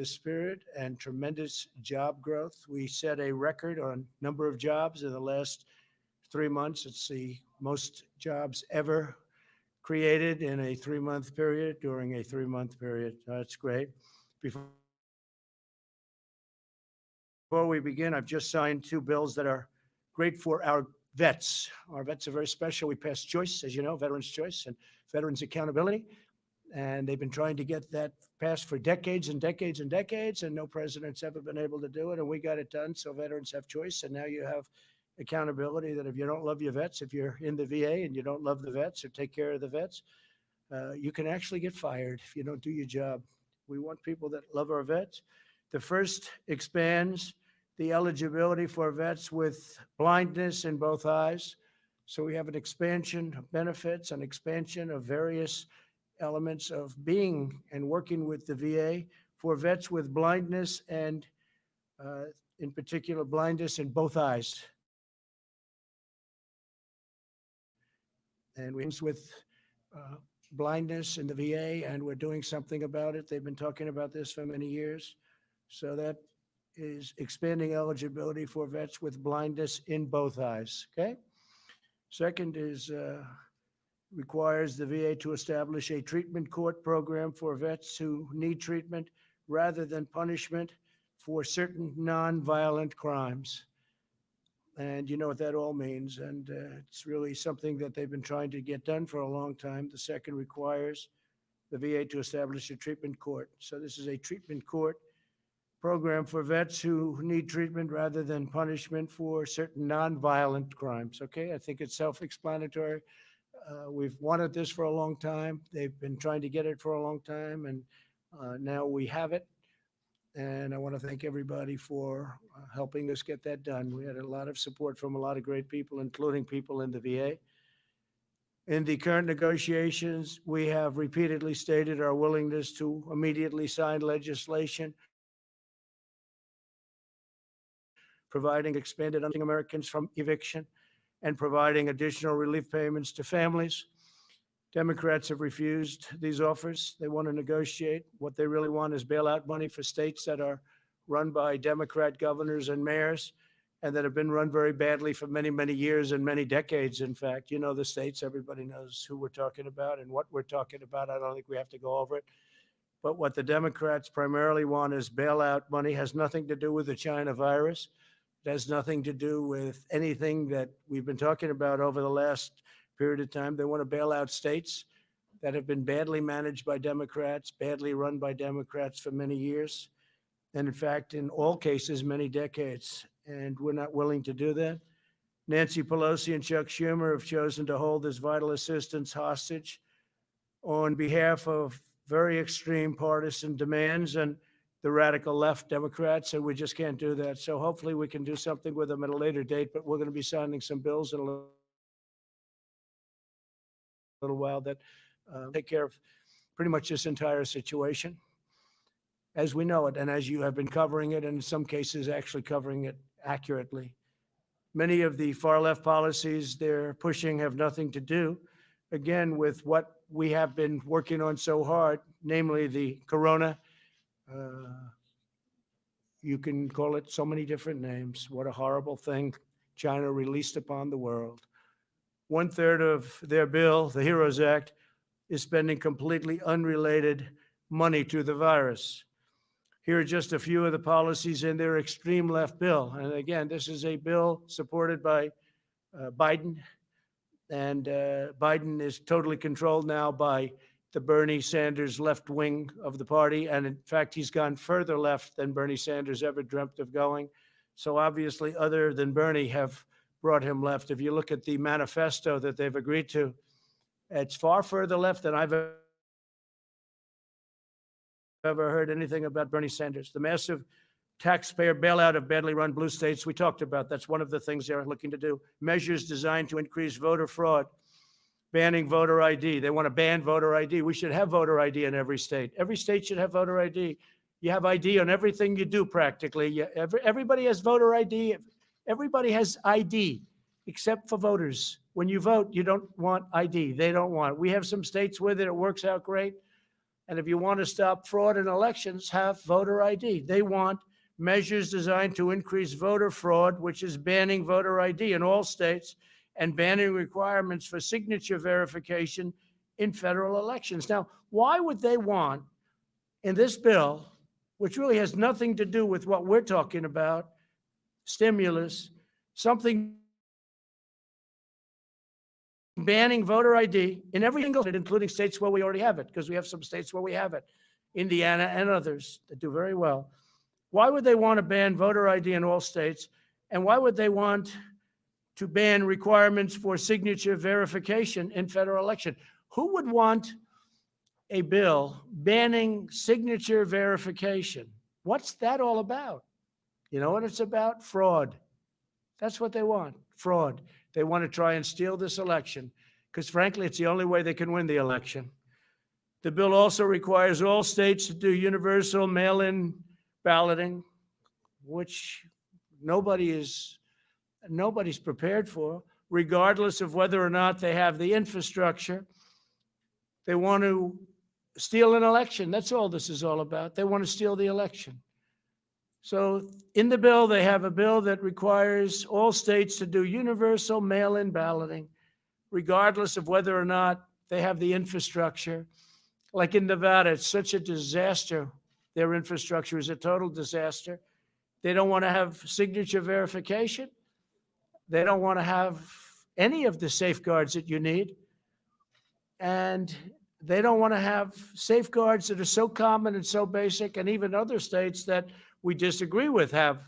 spirit and tremendous job growth. We set a record on number of jobs in the last 3 months. It's the most jobs ever created in a 3 month period during a 3 month period. That's great. Before we begin, I've just signed two bills that are great for our vets. Our vets are very special. We passed choice, as you know, veterans choice and veterans accountability. And they've been trying to get that passed for decades and decades and decades, and no president's ever been able to do it. And we got it done, so veterans have choice. And now you have accountability that if you don't love your vets, if you're in the VA and you don't love the vets or take care of the vets, you can actually get fired if you don't do your job. We want people that love our vets. The first expands the eligibility for vets with blindness in both eyes. So we have an expansion of benefits, an expansion of various elements of being and working with the VA for vets with blindness and, in particular, blindness in both eyes. And we with blindness in the VA, and we're doing something about it. They've been talking about this for many years. So that is expanding eligibility for vets with blindness in both eyes. Okay. Second is requires the VA to establish a treatment court program for vets who need treatment rather than punishment for certain nonviolent crimes. And you know what that all means. And it's really something that they've been trying to get done for a long time. The second requires the VA to establish a treatment court. So this is a treatment court program for vets who need treatment rather than punishment for certain nonviolent crimes. Okay, I think it's self-explanatory. We've wanted this for a long time. They've been trying to get it for a long time, and now we have it. And I want to thank everybody for helping us get that done. We had a lot of support from a lot of great people, including people in the VA. In the current negotiations, we have repeatedly stated our willingness to immediately sign legislation providing expanded Americans from eviction and providing additional relief payments to families. Democrats have refused these offers. They want to negotiate. What they really want is bailout money for states that are run by Democrat governors and mayors and that have been run very badly for many, many years and many decades. In fact, you know the states, everybody knows who we're talking about and what we're talking about. I don't think we have to go over it. But what the Democrats primarily want is bailout money. It has nothing to do with the China virus. It has nothing to do with anything that we've been talking about over the last period of time. They want to bail out states that have been badly managed by Democrats, badly run by Democrats for many years. And in fact, in all cases, many decades. And we're not willing to do that. Nancy Pelosi and Chuck Schumer have chosen to hold this vital assistance hostage on behalf of very extreme partisan demands and the radical left Democrats, and we just can't do that. So hopefully we can do something with them at a later date, but we're going to be signing some bills in a little while that take care of pretty much this entire situation as we know it and as you have been covering it, and in some cases actually covering it accurately. Many of the far left policies they're pushing have nothing to do, again, with what we have been working on so hard, namely the corona. You can call it so many different names. What a horrible thing China released upon the world. 1/3 of their bill, the HEROES Act, is spending completely unrelated money to the virus. Here are just a few of the policies in their extreme left bill. And again, this is a bill supported by Biden. And Biden is totally controlled now by the Bernie Sanders left wing of the party. And in fact, he's gone further left than Bernie Sanders ever dreamt of going. So obviously, other than Bernie have brought him left. If you look at the manifesto that they've agreed to, it's far further left than I've ever heard anything about Bernie Sanders. The massive taxpayer bailout of badly run blue states, we talked about. That's one of the things they're looking to do. Measures designed to increase voter fraud. Banning voter ID. They want to ban voter ID. We should have voter ID in every state. Every state should have voter ID. You have ID on everything you do practically. Everybody has voter ID. Everybody has ID except for voters. When you vote, you don't want ID. They don't want it. We have some states with it. It works out great. And if you want to stop fraud in elections, have voter ID. They want measures designed to increase voter fraud, which is banning voter ID in all states and banning requirements for signature verification in federal elections. Now, why would they want in this bill, which really has nothing to do with what we're talking about, stimulus, something banning voter ID in every single state, including states where we already have it, because we have some states where we have it, Indiana and others that do very well. Why would they want to ban voter ID in all states? And why would they want to ban requirements for signature verification in federal election? Who would want a bill banning signature verification? What's that all about? You know what it's about? Fraud. That's what they want, fraud. They want to try and steal this election because, frankly, it's the only way they can win the election. The bill also requires all states to do universal mail-in balloting, which nobody's prepared for, regardless of whether or not they have the infrastructure. They want to steal an election. That's all this is all about. They want to steal the election. So in the bill, they have a bill that requires all states to do universal mail-in balloting, regardless of whether or not they have the infrastructure. Like in Nevada, it's such a disaster. Their infrastructure is a total disaster. They don't want to have signature verification. They don't want to have any of the safeguards that you need. And they don't want to have safeguards that are so common and so basic, and even other states that we disagree with have.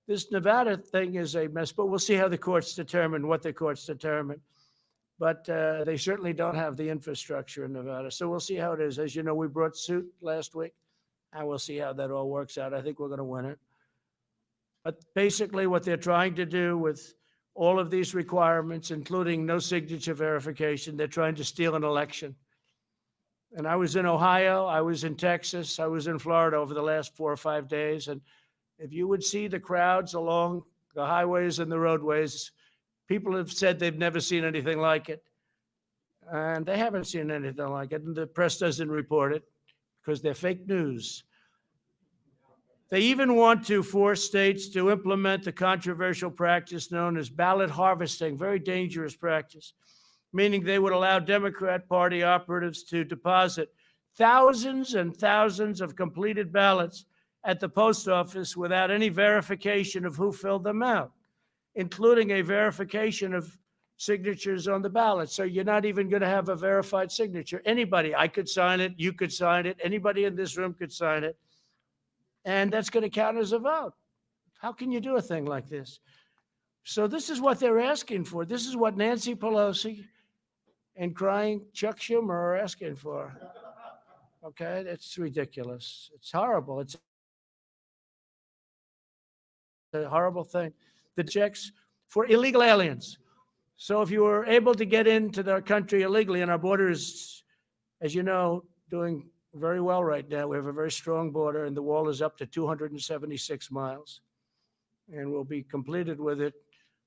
This Nevada thing is a mess, but we'll see how the courts determine what the courts determine. But they certainly don't have the infrastructure in Nevada. So we'll see how it is. As you know, we brought suit last week, and we'll see how that all works out. I think we're going to win it. But basically what they're trying to do with all of these requirements, including no signature verification, they're trying to steal an election. And I was in Ohio, I was in Texas, I was in Florida over the last 4 or 5 days. And if you would see the crowds along the highways and the roadways, people have said they've never seen anything like it. And they haven't seen anything like it. And the press doesn't report it because they're fake news. They even want to force states to implement the controversial practice known as ballot harvesting, very dangerous practice, meaning they would allow Democrat Party operatives to deposit thousands and thousands of completed ballots at the post office without any verification of who filled them out, including a verification of signatures on the ballot. So you're not even going to have a verified signature. Anybody, I could sign it, you could sign it, anybody in this room could sign it, and that's going to count as a vote. How can you do a thing like this? So this is what they're asking for. This is what Nancy Pelosi and crying Chuck Schumer are asking for. Okay, it's ridiculous. It's horrible. It's a horrible thing. The checks for illegal aliens. So if you were able to get into their country illegally, and our border is, as you know, doing very well right now. We have a very strong border, and the wall is up to 276 miles. And we'll be completed with it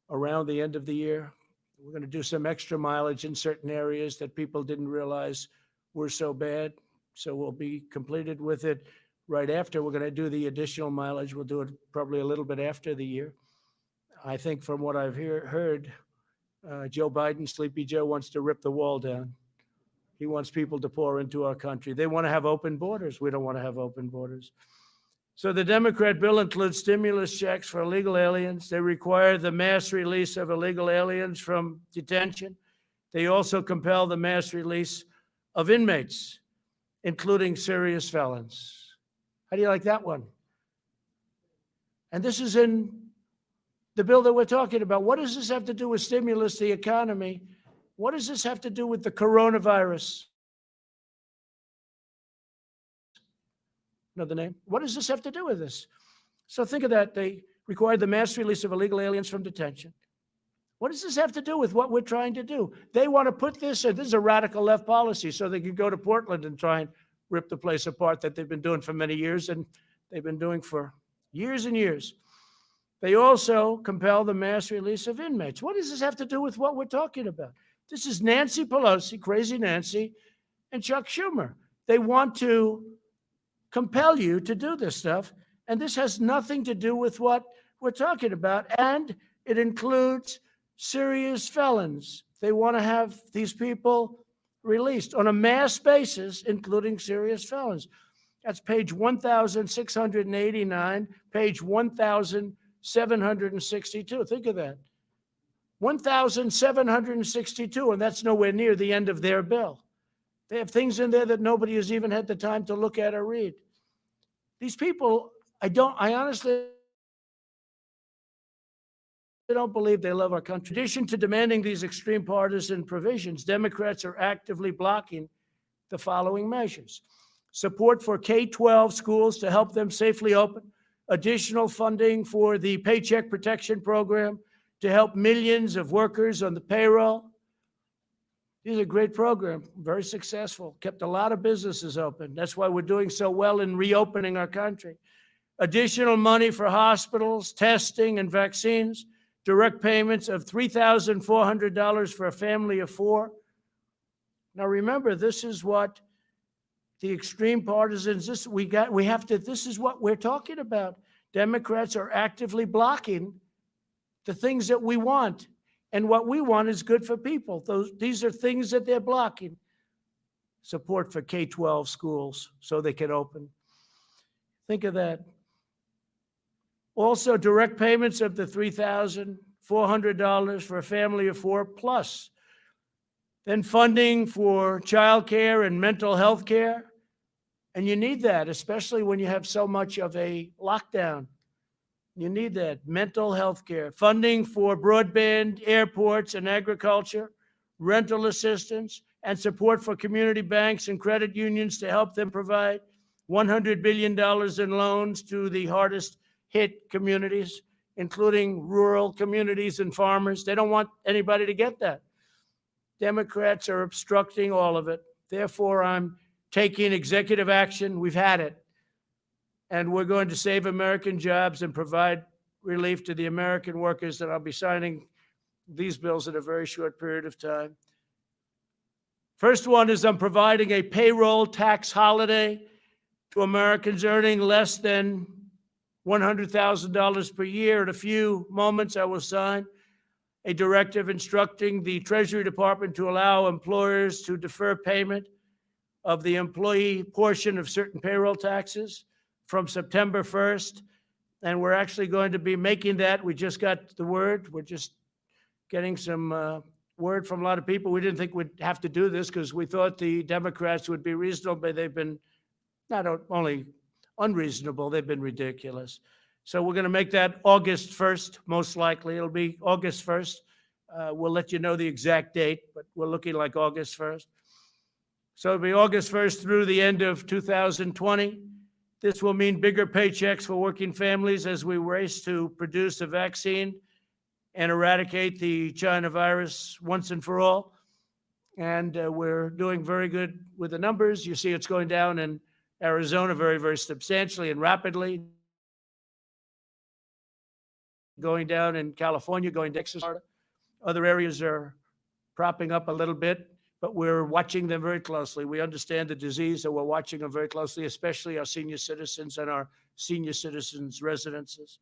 around the end of the year. We're going to do some extra mileage in certain areas that people didn't realize were so bad. So we'll be completed with it right after. We're going to do the additional mileage. We'll do it probably a little bit after the year. I think from what I've heard, Joe Biden, Sleepy Joe, wants to rip the wall down. He wants people to pour into our country. They want to have open borders. We don't want to have open borders. So the Democrat bill includes stimulus checks for illegal aliens. They require the mass release of illegal aliens from detention. They also compel the mass release of inmates, including serious felons. How do you like that one? And this is in the bill that we're talking about. What does this have to do with stimulus, the economy? What does this have to do with the coronavirus? Another name. What does this have to do with this? So think of that. They require the mass release of illegal aliens from detention. What does this have to do with what we're trying to do? They want to put this, this is a radical left policy, so they can go to Portland and try and rip the place apart that they've been doing for many years, and they've been doing for years and years. They also compel the mass release of inmates. What does this have to do with what we're talking about? This is Nancy Pelosi, crazy Nancy, and Chuck Schumer. They want to compel you to do this stuff. And this has nothing to do with what we're talking about. And it includes serious felons. They want to have these people released on a mass basis, including serious felons. That's page 1,689, page 1,762. Think of that. 1,762, and that's nowhere near the end of their bill. They have things in there that nobody has even had the time to look at or read. These people, I honestly don't believe they love our country. In addition to demanding these extreme partisan provisions, Democrats are actively blocking the following measures: support for K-12 schools to help them safely open, additional funding for the Paycheck Protection Program to help millions of workers on the payroll. These are a great program, very successful, kept a lot of businesses open. That's why we're doing so well in reopening our country. Additional money for hospitals, testing, and vaccines, direct payments of $3,400 for a family of 4. Now remember, this is what the extreme partisans, this is what we're talking about. Democrats are actively blocking the things that we want. And what we want is good for people. These are things that they're blocking. Support for K-12 schools so they can open. Think of that. Also, direct payments of the $3,400 for a family of 4 plus. Then funding for childcare and mental health care. And you need that, especially when you have so much of a lockdown. You need that. Mental health care, funding for broadband, airports, and agriculture, rental assistance, and support for community banks and credit unions to help them provide $100 billion in loans to the hardest hit communities, including rural communities and farmers. They don't want anybody to get that. Democrats are obstructing all of it. Therefore, I'm taking executive action. We've had it. And we're going to save American jobs and provide relief to the American workers. And I'll be signing these bills in a very short period of time. First one is I'm providing a payroll tax holiday to Americans earning less than $100,000 per year. In a few moments, I will sign a directive instructing the Treasury Department to allow employers to defer payment of the employee portion of certain payroll taxes from September 1st, and we're actually going to be making that. We just got the word. We're just getting some word from a lot of people. We didn't think we'd have to do this because we thought the Democrats would be reasonable, but they've been not only unreasonable, they've been ridiculous. So we're going to make that August 1st, most likely. It'll be August 1st. We'll let you know the exact date, but we're looking like August 1st. So it'll be August 1st through the end of 2020. This will mean bigger paychecks for working families as we race to produce a vaccine and eradicate the China virus once and for all. And we're doing very good with the numbers. You see it's going down in Arizona very, very substantially and rapidly. Going down in California, going to Texas. Other areas are propping up a little bit, but we're watching them very closely. We understand the disease, and we're watching them very closely, especially our senior citizens and our senior citizens' residences.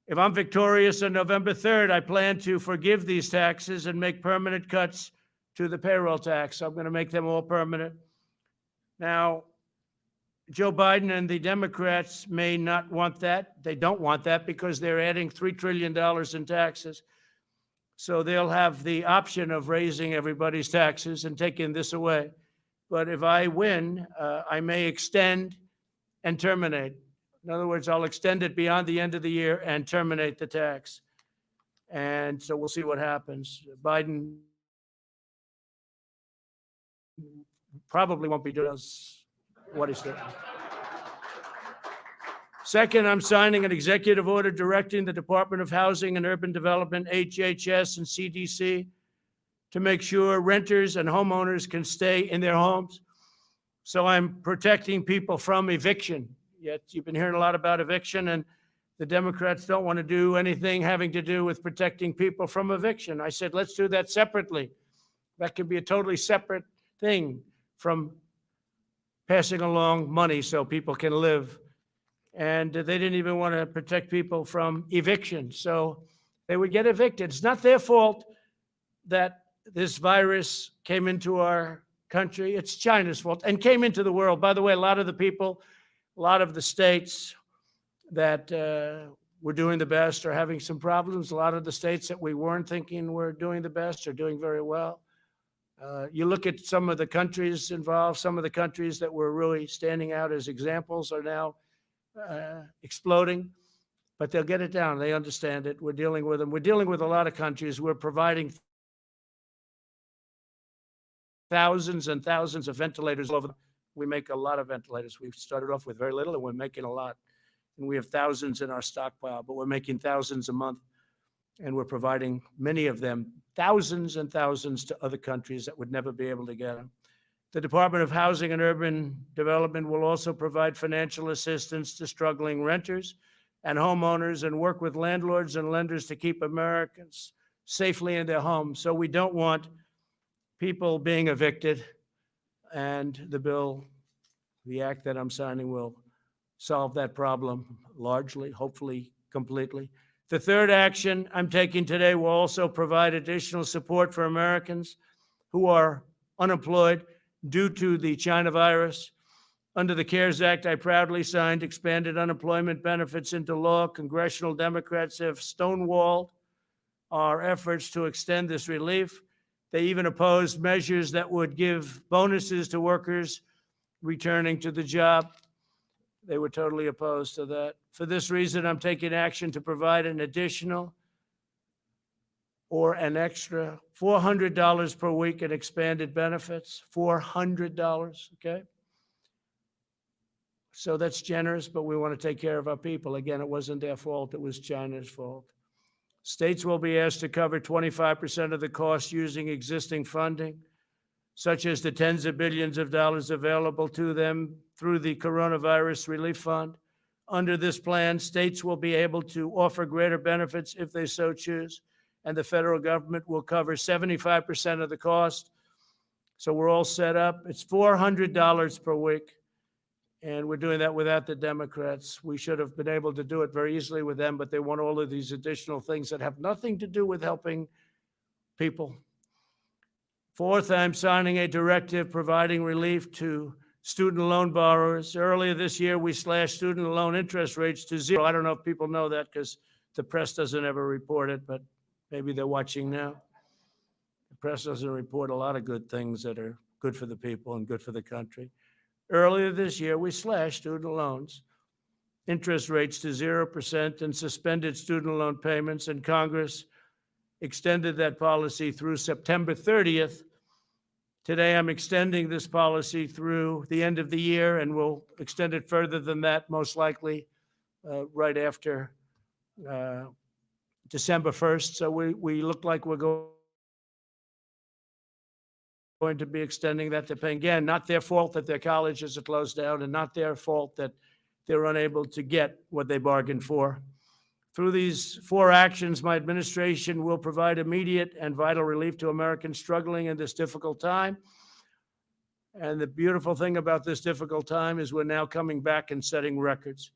If I'm victorious on November 3rd, I plan to forgive these taxes and make permanent cuts to the payroll tax. I'm going to make them all permanent. Now, Joe Biden and the Democrats may not want that. They don't want that because they're adding $3 trillion in taxes. So they'll have the option of raising everybody's taxes and taking this away. But if I win, I may extend and terminate. In other words, I'll extend it beyond the end of the year and terminate the tax. And so we'll see what happens. Biden probably won't be doing what he's doing. Second, I'm signing an executive order directing the Department of Housing and Urban Development, HHS, and CDC to make sure renters and homeowners can stay in their homes. So I'm protecting people from eviction. Yet you've been hearing a lot about eviction, and the Democrats don't want to do anything having to do with protecting people from eviction. I said, let's do that separately. That could be a totally separate thing from passing along money so people can live. And they didn't even want to protect people from eviction. So they would get evicted. It's not their fault that this virus came into our country. It's China's fault and came into the world. By the way, a lot of the people, a lot of the states that were doing the best are having some problems. A lot of the states that we weren't thinking were doing the best are doing very well. You look at some of the countries involved, some of the countries that were really standing out as examples are now exploding, but they'll get it down. They understand it. We're dealing with them. We're dealing with a lot of countries. We're providing thousands and thousands of ventilators all over. We make a lot of ventilators. We've started off with very little, and we're making a lot. And we have thousands in our stockpile, but we're making thousands a month. And we're providing many of them, thousands and thousands, to other countries that would never be able to get them. The Department of Housing and Urban Development will also provide financial assistance to struggling renters and homeowners and work with landlords and lenders to keep Americans safely in their homes. So we don't want people being evicted, and the bill, the act that I'm signing, will solve that problem largely, hopefully completely. The third action I'm taking today will also provide additional support for Americans who are unemployed due to the China virus. Under the CARES Act, I proudly signed expanded unemployment benefits into law. Congressional Democrats have stonewalled our efforts to extend this relief. They even opposed measures that would give bonuses to workers returning to the job. They were totally opposed to that. For this reason, I'm taking action to provide an additional or an extra $400 per week in expanded benefits. $400, okay? So that's generous, but we want to take care of our people. Again, it wasn't their fault. It was China's fault. States will be asked to cover 25% of the cost using existing funding, such as the tens of billions of dollars available to them through the Coronavirus Relief Fund. Under this plan, states will be able to offer greater benefits if they so choose, and the federal government will cover 75% of the cost. So we're all set up. It's $400 per week, and we're doing that without the Democrats. We should have been able to do it very easily with them, but they want all of these additional things that have nothing to do with helping people. Fourth, I'm signing a directive providing relief to student loan borrowers. Earlier this year, we slashed student loan interest rates to zero. I don't know if people know that because the press doesn't ever report it, but maybe they're watching now. The press doesn't report a lot of good things that are good for the people and good for the country. Earlier this year, we slashed student loans, interest rates to 0% and suspended student loan payments, and Congress extended that policy through September 30th. Today, I'm extending this policy through the end of the year, and we'll extend it further than that, most likely right after December 1st. So we look like we're going to be extending that to pay. Again, not their fault that their colleges are closed down, and not their fault that they're unable to get what they bargained for. Through these four actions, my administration will provide immediate and vital relief to Americans struggling in this difficult time. And the beautiful thing about this difficult time is we're now coming back and setting records.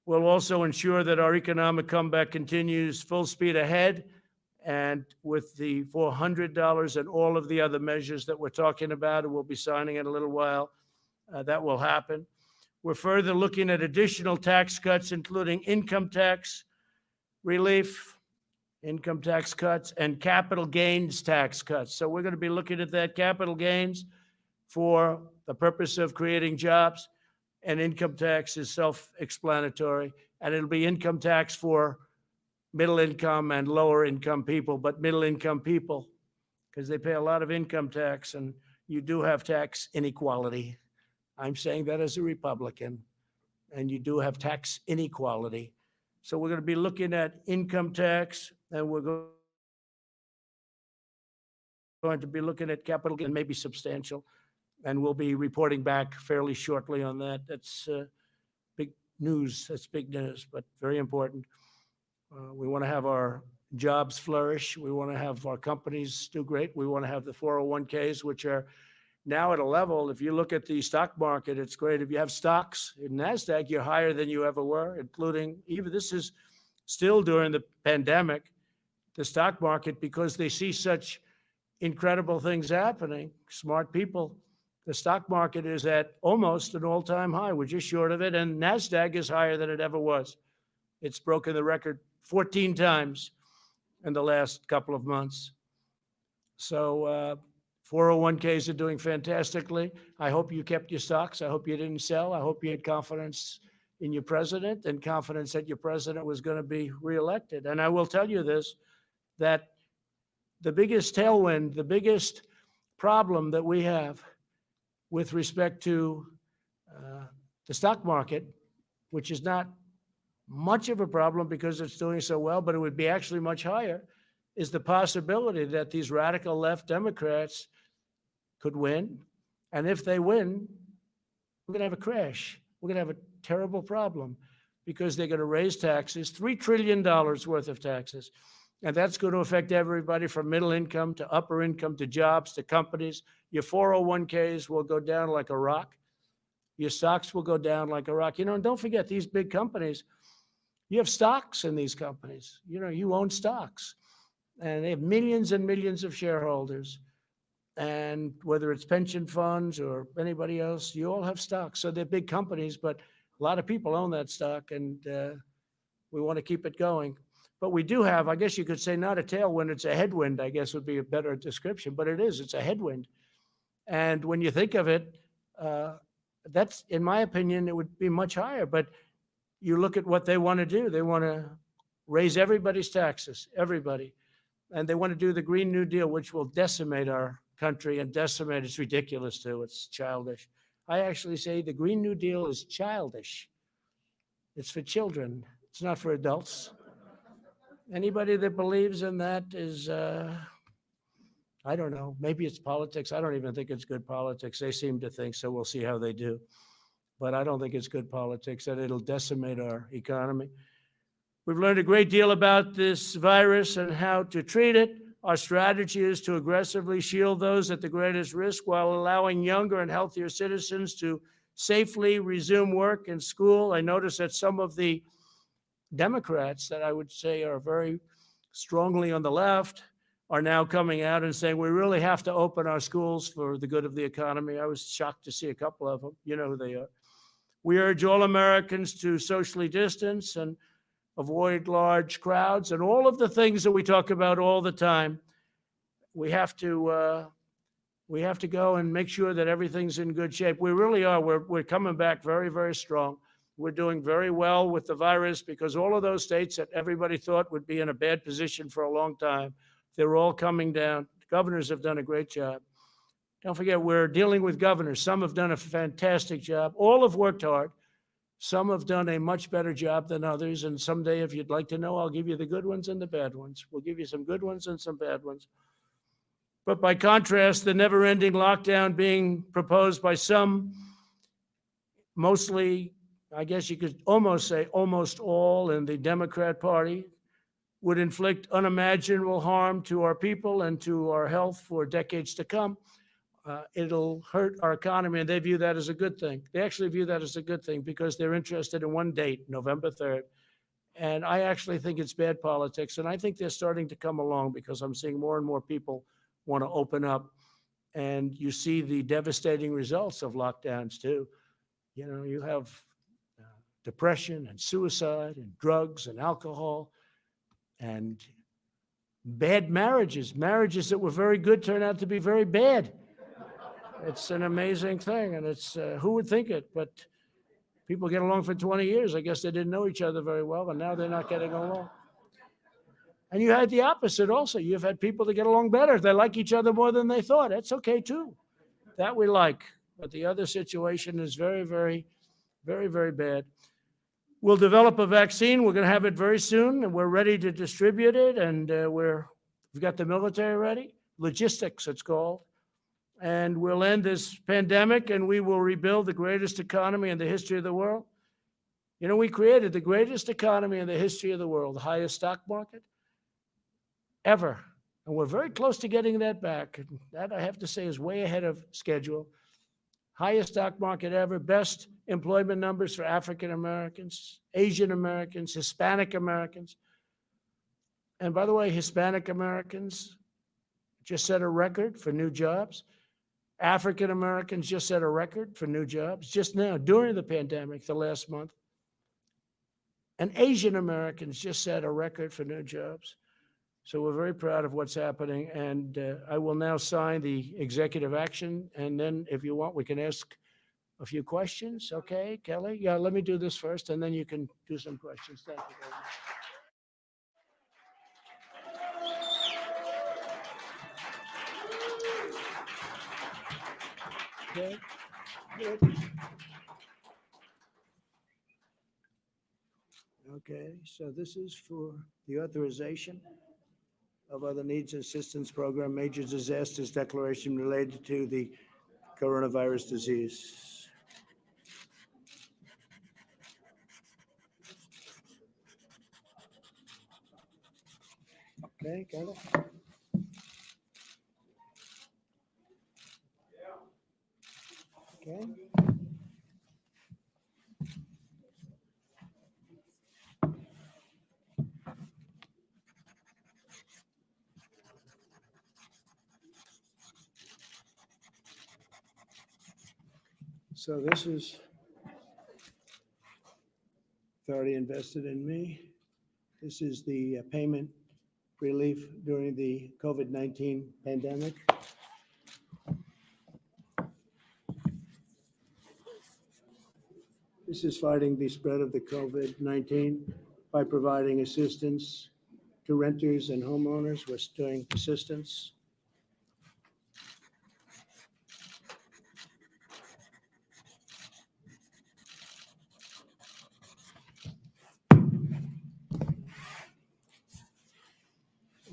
We'll also ensure that our economic comeback continues full speed ahead, and with the $400 and all of the other measures that we're talking about, and we'll be signing in a little while, that will happen. We're further looking at additional tax cuts, including income tax relief, income tax cuts, and capital gains tax cuts. So we're going to be looking at that, capital gains for the purpose of creating jobs, and income tax is self-explanatory, and it'll be income tax for middle income and lower income people, but middle income people, because they pay a lot of income tax, and you do have tax inequality. I'm saying that as a Republican, and you do have tax inequality. So we're going to be looking at income tax, and we're going to be looking at capital gain, maybe substantial, and we'll be reporting back fairly shortly on that. That's big news. That's big news, but very important. We want to have our jobs flourish. We want to have our companies do great. We want to have the 401ks, which are now at a level, if you look at the stock market, it's great. If you have stocks in NASDAQ, you're higher than you ever were, including even this is still during the pandemic, the stock market, because they see such incredible things happening, smart people. The stock market is at almost an all-time high. We're just short of it. And NASDAQ is higher than it ever was. It's broken the record 14 times in the last couple of months. So 401ks are doing fantastically. I hope you kept your stocks. I hope you didn't sell. I hope you had confidence in your president and confidence that your president was going to be reelected. And I will tell you this, that the biggest tailwind, the biggest problem that we have with respect to the stock market, which is not much of a problem because it's doing so well, but it would be actually much higher, is the possibility that these radical left Democrats could win. And if they win, we're going to have a crash. We're going to have a terrible problem because they're going to raise taxes, $3 trillion worth of taxes. And that's going to affect everybody from middle income to upper income to jobs to companies. Your 401ks will go down like a rock. Your stocks will go down like a rock. And don't forget, these big companies, you have stocks in these companies. You own stocks. And they have millions and millions of shareholders. And whether it's pension funds or anybody else, you all have stocks. So they're big companies, but a lot of people own that stock, and we want to keep it going. But we do have, I guess you could say, not a tailwind, it's a headwind, I guess would be a better description, but it's a headwind. And when you think of it, that's, in my opinion, it would be much higher. But you look at what they want to do. They want to raise everybody's taxes, everybody. And they want to do the Green New Deal, which will decimate our country and decimate. It's ridiculous, too. It's childish. I actually say the Green New Deal is childish. It's for children. It's not for adults. Anybody that believes in that is, I don't know, maybe it's politics. I don't even think it's good politics. They seem to think so. We'll see how they do. But I don't think it's good politics, that it'll decimate our economy. We've learned a great deal about this virus and how to treat it. Our strategy is to aggressively shield those at the greatest risk while allowing younger and healthier citizens to safely resume work and school. I notice that some of the Democrats that I would say are very strongly on the left are now coming out and saying we really have to open our schools for the good of the economy. I was shocked to see a couple of them. You know who they are. We urge all Americans to socially distance and avoid large crowds and all of the things that we talk about all the time. We have to go and make sure that everything's in good shape. We really are. We're coming back very, very strong. We're doing very well with the virus because all of those states that everybody thought would be in a bad position for a long time, they're all coming down. The governors have done a great job. Don't forget, we're dealing with governors. Some have done a fantastic job. All have worked hard. Some have done a much better job than others. And someday, if you'd like to know, I'll give you the good ones and the bad ones. We'll give you some good ones and some bad ones. But by contrast, the never-ending lockdown being proposed by some, mostly, I guess you could almost say almost all in the Democrat Party, would inflict unimaginable harm to our people and to our health for decades to come. It'll hurt our economy, and they view that as a good thing. They actually view that as a good thing because they're interested in one date, November 3rd. And I actually think it's bad politics, and I think they're starting to come along because I'm seeing more and more people want to open up, and you see the devastating results of lockdowns too. You know, you have depression and suicide and drugs and alcohol and bad marriages. Marriages that were very good turn out to be very bad. It's an amazing thing, and it's who would think it? But people get along for 20 years. I guess they didn't know each other very well, and now they're not getting along. And you had the opposite also. You've had people that get along better. They like each other more than they thought. That's okay, too. That we like. But the other situation is very, very, very, very bad. We'll develop a vaccine. We're going to have it very soon, and we're ready to distribute it, and we've got the military ready. Logistics, it's called. And we'll end this pandemic, and we will rebuild the greatest economy in the history of the world. You know, we created the greatest economy in the history of the world, the highest stock market ever. And we're very close to getting that back. And that, I have to say, is way ahead of schedule. Highest stock market ever, best employment numbers for African Americans, Asian Americans, Hispanic Americans. And by the way, Hispanic Americans just set a record for new jobs. African Americans just set a record for new jobs just now during the pandemic, the last month. And Asian Americans just set a record for new jobs. So we're very proud of what's happening. And I will now sign the executive action. And then if you want, we can ask a few questions. Okay, Kelly? Yeah, let me do this first, and then you can do some questions. Thank you very much. Okay, good. Okay, so this is for the authorization of other needs assistance program, major disasters declaration related to the coronavirus disease. Okay, got it? Okay. So this is authority invested in me. This is the payment relief during the COVID-19 pandemic. This is fighting the spread of the COVID-19 by providing assistance to renters and homeowners. We're doing assistance.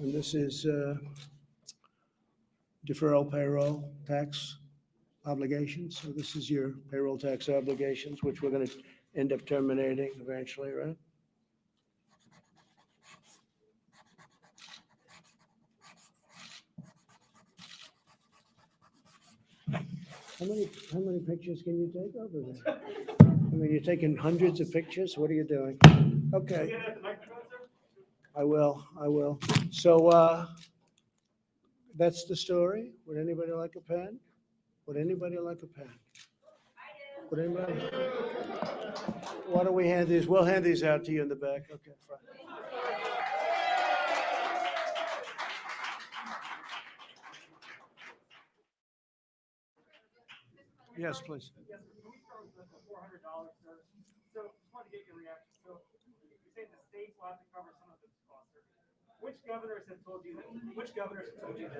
And this is deferral payroll tax obligations. So this is your payroll tax obligations, which we're going to end up terminating eventually, right? How many pictures can you take over there? I mean, you're taking hundreds of pictures. What are you doing? Okay. I will. So that's the story. Would anybody like a pen? Would anybody like a pen? Would anybody? Why don't we hand these? We'll hand these out to you in the back. Okay, fine. Yes, please. Yes, can we start with the $400, sir? So, just wanted to get your reaction. So, you say the states will have to cover some of this cost, sir. Which governors have told you that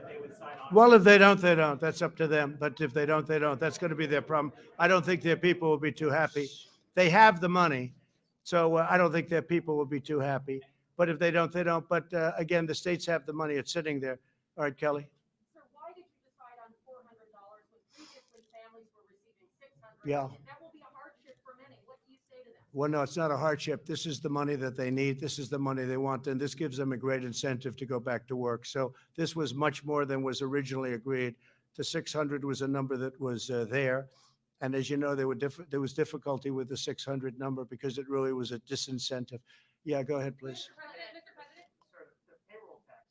they would sign on? Well, if they don't, they don't. That's up to them. But if they don't, they don't. That's going to be their problem. I don't think their people will be too happy. They have the money, so I don't think their people will be too happy. But if they don't, they don't. But again, the states have the money. It's sitting there. All right, Kelly. Sir, why did you decide on $400 when previously families were receiving $600? Yeah. That will be a hardship for many. What do you say to them? Well, no, it's not a hardship. This is the money that they need. This is the money they want, and this gives them a great incentive to go back to work. So this was much more than was originally agreed. The 600 was a number that was there. And as you know, there was difficulty with the 600 number because it really was a disincentive. Yeah, go ahead, please. Mr. President? Sir, the payroll tax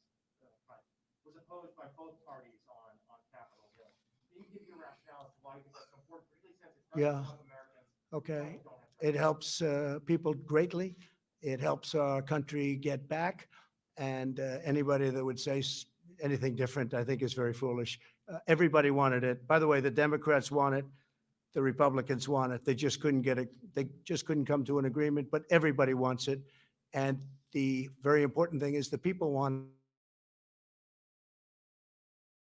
cut was opposed by both parties on Capitol Hill. Can you give your rationale as to why you think that's important, particularly since it Yeah. doesn't help Americans? Okay. Don't have to- It helps people greatly. It helps our country get back. And anybody that would say anything different, I think, is very foolish. Everybody wanted it. By the way, the Democrats want it. The Republicans want it. They just couldn't get it. They just couldn't come to an agreement, but everybody wants it. And the very important thing is the people want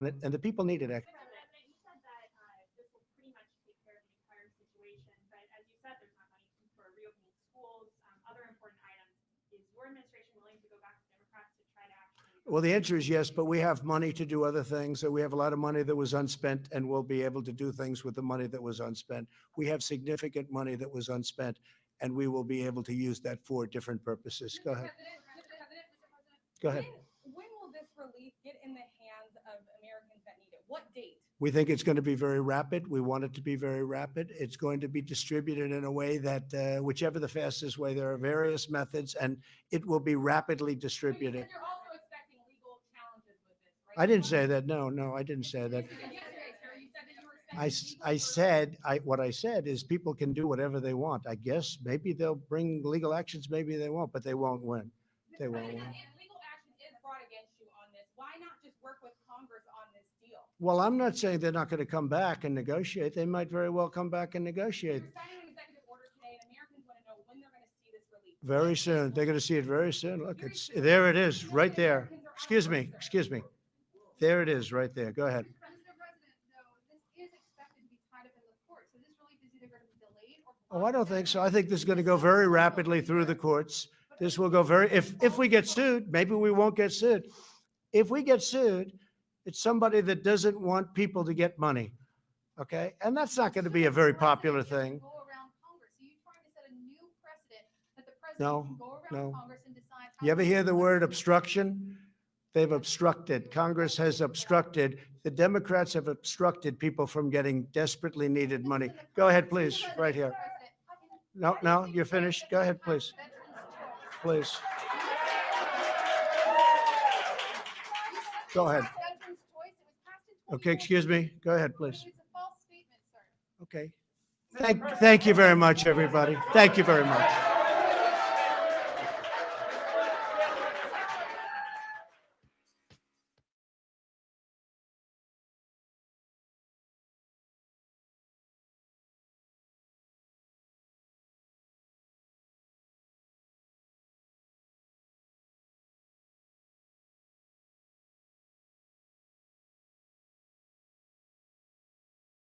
it, and the people need it. Mr. President, you said that this will pretty much take care of the entire situation, but as you said, there's not money for reopening schools, other important items. Is your administration willing to go back to Democrats to try to actually? Well, the answer is yes, but we have money to do other things. So we have a lot of money that was unspent, and we'll be able to do things with the money that was unspent. We have significant money that was unspent, and we will be able to use that for different purposes. Go ahead. Mr. President, Go ahead. when will this relief get in the hands of Americans that need it? What date? We think it's going to be very rapid. We want it to be very rapid. It's going to be distributed in a way that whichever the fastest way, there are various methods, and it will be rapidly But distributed. you're also expecting legal challenges with this, right? I didn't say that. No, I didn't say that. Yesterday, sir, you said that you were expecting I said, what I said is people can do whatever they want. I guess maybe they'll bring legal actions, maybe they won't, but they won't win. They But won't again, win. if legal action is brought against you on this, why not just work with Congress on this deal? Well, I'm not saying they're not going to come back and negotiate. They might very well come back and negotiate. You're signing an executive order today, and Americans want to know when they're going to see this relief. Very soon. They're going to see it very soon. Look, there it is, right there. Excuse me. There it is, right there. Go ahead. Mr. President, though, this is expected to be tied up in the court, so this relief is either going to be delayed or. Oh, I don't think so. I think this is going to go very rapidly through the courts. This will go if we get sued, maybe we won't get sued. If we get sued, it's somebody that doesn't want people to get money. Okay? And that's not going to be a very popular thing. Go around Congress. So you're trying to set a new precedent that the No, president can go no. around Congress and decide. how You ever to hear the spend word money. obstruction? They've obstructed. Congress has obstructed. The Democrats have obstructed people from getting desperately needed money. Go ahead, please, right here. No, you're finished. Go ahead, please. Please. Go ahead. Veterans' choice, it was passed in Okay, 2020. excuse me. Go ahead, please. It's a false statement, sir. Okay. Thank you very much, everybody. Thank you very much.